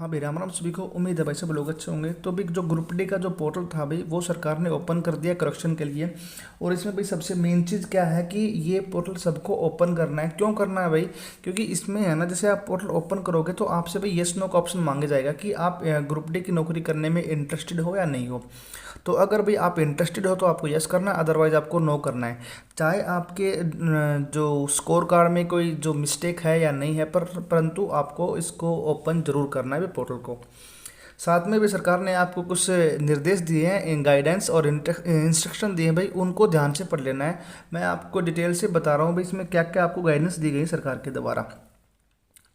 हाँ भाई, राम राम सभी को। उम्मीद है भाई सब लोग अच्छे होंगे। तो भी जो ग्रुप डी का जो पोर्टल था भाई, वो सरकार ने ओपन कर दिया करेक्शन के लिए। और इसमें भाई सबसे मेन चीज़ क्या है कि ये पोर्टल सबको ओपन करना है। क्यों करना है भाई? क्योंकि इसमें है ना, जैसे आप पोर्टल ओपन करोगे तो आपसे भाई यस नो का ऑप्शन मांगे जाएगा कि आप ग्रुप डी की नौकरी करने में इंटरेस्टेड हो या नहीं हो। तो अगर भाई आप इंटरेस्टेड हो तो आपको यस करना है, अदरवाइज आपको नो करना है। चाहे आपके जो स्कोर कार्ड में कोई जो मिस्टेक है या नहीं है, परंतु आपको इसको ओपन जरूर करना है भाई पोर्टल को। साथ में भी सरकार ने आपको कुछ निर्देश दिए हैं, गाइडेंस और इंस्ट्रक्शन दिए हैं भाई, उनको ध्यान से पढ़ लेना है। मैं आपको डिटेल से बता रहा हूँ भाई इसमें क्या क्या आपको गाइडेंस दी गई सरकार के द्वारा।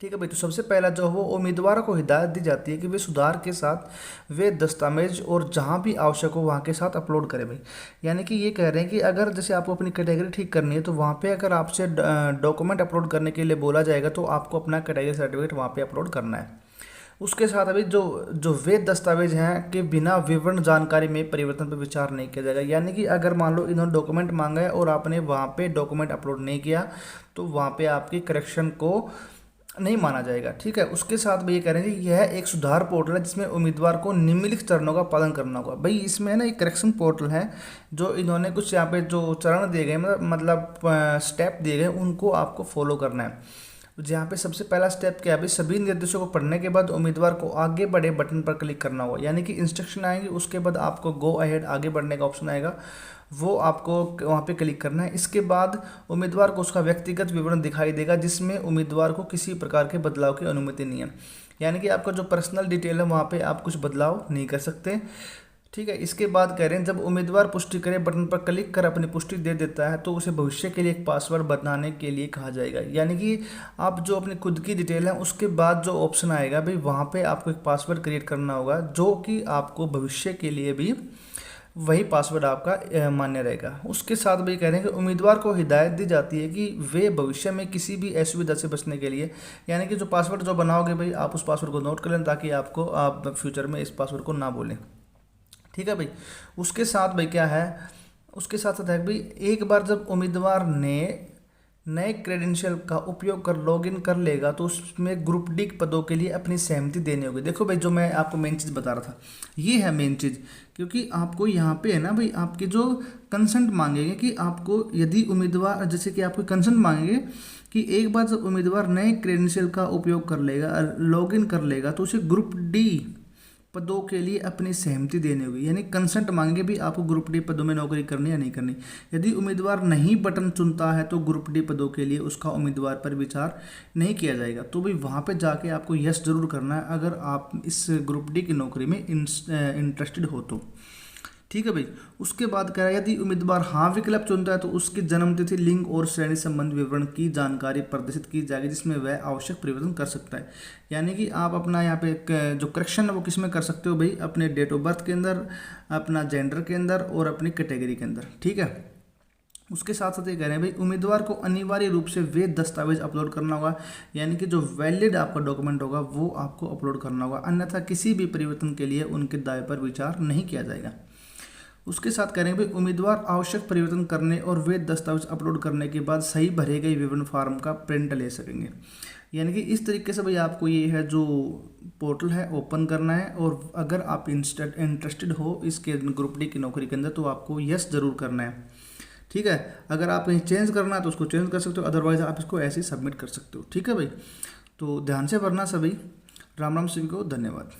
ठीक है भाई। तो सबसे पहला जो वो उम्मीदवारों को हिदायत दी जाती है कि वे सुधार के साथ वे दस्तावेज और जहां भी आवश्यक हो वहां के साथ अपलोड करें भाई। यानी कि ये कह रहे हैं कि अगर जैसे आपको अपनी कैटेगरी ठीक करनी है तो वहां पे अगर आपसे डॉक्यूमेंट अपलोड करने के लिए बोला जाएगा तो आपको अपना कैटेगरी सर्टिफिकेट वहां पे अपलोड करना है। उसके साथ अभी जो जो वे दस्तावेज हैं कि बिना विवरण जानकारी में परिवर्तन पर विचार नहीं किया जाएगा। यानी कि अगर मान लो इन्होंने डॉक्यूमेंट मांगा है और आपने वहाँ पे डॉक्यूमेंट अपलोड नहीं किया तो वहाँ पे आपकी करेक्शन को नहीं माना जाएगा। ठीक है। उसके साथ भाई ये कह रहे हैं कि यह एक सुधार पोर्टल है जिसमें उम्मीदवार को निम्नलिखित चरणों का पालन करना होगा भाई। इसमें ना एक करेक्शन पोर्टल है, जो इन्होंने कुछ यहाँ पे जो चरण दिए गए, मतलब स्टेप दिए गए, उनको आपको फॉलो करना है। जहाँ पे सबसे पहला स्टेप क्या है भाई, सभी निर्देशों को पढ़ने के बाद उम्मीदवार को आगे बढ़े बटन पर क्लिक करना होगा। यानी कि इंस्ट्रक्शन आएंगे, उसके बाद आपको गो अहेड आगे बढ़ने का ऑप्शन आएगा, वो आपको वहाँ पे क्लिक करना है। इसके बाद उम्मीदवार को उसका व्यक्तिगत विवरण दिखाई देगा जिसमें उम्मीदवार को किसी प्रकार के बदलाव की अनुमति नहीं है। यानी कि आपका जो पर्सनल डिटेल है वहाँ पे आप कुछ बदलाव नहीं कर सकते। ठीक है। इसके बाद कह रहे हैं जब उम्मीदवार पुष्टि करे बटन पर क्लिक कर अपनी पुष्टि दे देता है तो उसे भविष्य के लिए एक पासवर्ड बनाने के लिए कहा जाएगा। यानी कि आप जो अपनी खुद की डिटेल है उसके बाद जो ऑप्शन आएगा भाई, वहाँ पे आपको एक पासवर्ड क्रिएट करना होगा जो कि आपको भविष्य के लिए भी वही पासवर्ड आपका मान्य रहेगा। उसके साथ भी कह रहे हैं कि उम्मीदवार को हिदायत दी जाती है कि वे भविष्य में किसी भी असुविधा से बचने के लिए, यानी कि जो पासवर्ड जो बनाओगे भाई, आप उस पासवर्ड को नोट कर लें ताकि आप फ्यूचर में इस पासवर्ड को ना भूलें। ठीक है भाई। उसके साथ भाई क्या है, उसके साथ साथ है भाई, एक बार जब उम्मीदवार ने नए क्रेडेंशियल का उपयोग कर लॉगिन कर लेगा तो उसमें ग्रुप डी पदों के लिए अपनी सहमति देनी होगी। देखो भाई, जो मैं आपको मेन चीज़ बता रहा था ये है मेन चीज़, क्योंकि आपको यहाँ पे है ना भाई, आपके जो कंसेंट मांगेंगे कि आपको यदि उम्मीदवार जैसे कि आपको कंसेंट मांगेंगे कि एक बार जब उम्मीदवार नए क्रेडेंशियल का उपयोग कर लेगा, लॉगिन कर लेगा, तो उसे ग्रुप डी पदों के लिए अपनी सहमति देनी होगी। यानी कंसेंट मांगे भी आपको ग्रुप डी पदों में नौकरी करनी या नहीं करनी। यदि उम्मीदवार नहीं बटन चुनता है तो ग्रुप डी पदों के लिए उसका उम्मीदवार पर विचार नहीं किया जाएगा। तो भाई वहाँ पे जाके आपको यस जरूर करना है अगर आप इस ग्रुप डी की नौकरी में इंटरेस्टेड हो तो। ठीक है भाई। उसके बाद कह रहा है यदि उम्मीदवार हाँ विकल्प चुनता है तो उसकी जन्मतिथि, लिंग और श्रेणी संबंध विवरण की जानकारी प्रदर्शित की जाएगी जिसमें वह आवश्यक परिवर्तन कर सकता है। यानी कि आप अपना यहाँ पे जो करेक्शन है वो किस में कर सकते हो भाई, अपने डेट ऑफ बर्थ के अंदर, अपना जेंडर के अंदर और अपनी कैटेगरी के अंदर। ठीक है। उसके साथ साथ ये कह रहे हैं भाई, उम्मीदवार को अनिवार्य रूप से वे दस्तावेज अपलोड करना होगा। यानी कि जो वैलिड आपका डॉक्यूमेंट होगा वो आपको अपलोड करना होगा, अन्यथा किसी भी परिवर्तन के लिए उनके दावे पर विचार नहीं किया जाएगा। उसके साथ कह रहे हैं भाई, उम्मीदवार आवश्यक परिवर्तन करने और वे दस्तावेज अपलोड करने के बाद सही भरे गए विवरण फॉर्म का प्रिंट ले सकेंगे। यानी कि इस तरीके से भाई आपको ये है जो पोर्टल है ओपन करना है, और अगर आप इंटरेस्टेड हो इसके ग्रुप डी की नौकरी के अंदर तो आपको यस जरूर करना है। ठीक है। अगर आप कहीं चेंज करना है तो उसको चेंज कर सकते हो, अदरवाइज आप इसको ऐसे ही सबमिट कर सकते हो। ठीक है भाई। तो ध्यान से भरना सभी। राम राम सभी को, धन्यवाद।